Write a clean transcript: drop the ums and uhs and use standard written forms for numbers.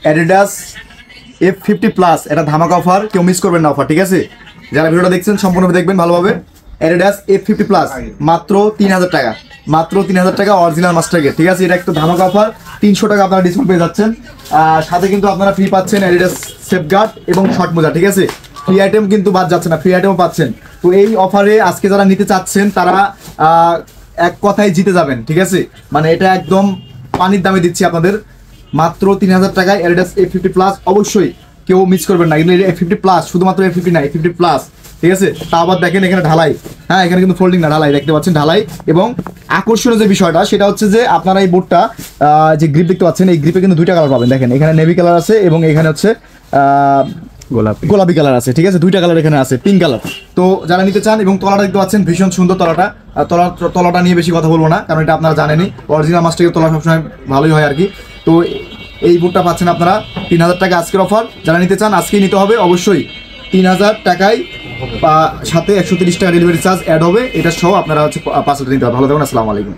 Adidas F50 plus, এটা ধামাকা offer, কেউ মিস করবেন না অফার, ঠিক আছে? যারা ভিডিওটা দেখছেন সম্পূর্ণ দেখবেন ভালোভাবে। অ্যাডিডাস F50 প্লাস মাত্র 3000 টাকা, মাত্র 3000 টাকা অরিজিনাল মাস্টার গেট, ঠিক আছে? এটা একটু ধামাকা অফার, 300 টাকা আপনারা ডিসকাউন্ট পেয়ে যাচ্ছেন। সাথে কিন্তু আপনারা ফ্রি পাচ্ছেন অ্যাডিডাস সেফগার্ড এবং শর্ট মোজা, ঠিক আছে? ফ্রি আইটেম কিন্তু বাদ যাচ্ছে না, ফ্রি আইটেমও পাচ্ছেন। তো এই অফারে আজকে যারা নিতে চাচ্ছেন তারা এক কথায় জিতে যাবেন, ঠিক আছে? মানে এটা একদম পানির দামে দিচ্ছি আপনাদের, মাত্র 3000 টাকায় অ্যাডিডাস F50 প্লাস। অবশ্যই কেউ মিস করবেন না, কিন্তু F50 প্লাস, শুধুমাত্র F50 না, F50 প্লাস, ঠিক আছে? তা আবার দেখেন এখানে ঢালাই, হ্যাঁ এখানে কিন্তু ফোল্ডিং না, ঢালাই, দেখতে পাচ্ছেন ঢালাই। এবং আকর্ষণীয় যে বিষয়টা সেটা হচ্ছে যে আপনারা এই বোর্ডটা যে গ্রিপ দেখতে পাচ্ছেন, এই গ্রিপে কিন্তু দুইটা কালার পাবেন। দেখেন এখানে নেভি কালার আছে এবং এখানে হচ্ছে গোলাপি কালার আছে, ঠিক আছে? দুইটা কালার এখানে আছে, পিঙ্ক কালার। তো যারা নিতে চান, এবং তলাটা দেখতে পাচ্ছেন ভীষণ সুন্দর তলাটা। তলাটা নিয়ে বেশি কথা বলবো না, কারণ এটা আপনারা জানেনই, অরিজিনাল মাস্টারের তলা সবসময় ভালোই হয় আর কি। তো এই বুটটা পাচ্ছেন আপনারা 3000 টাকা আজকের অফার। যারা নিতে চান আজকেই নিতে হবে অবশ্যই। 3000 টাকায় সাথে 130 টাকা ডেলিভারি চার্জ অ্যাড হবে, এটা সহ আপনারা হচ্ছে 500 নিতে হবে। ভালো থাকুন, আসসালামু আলাইকুম।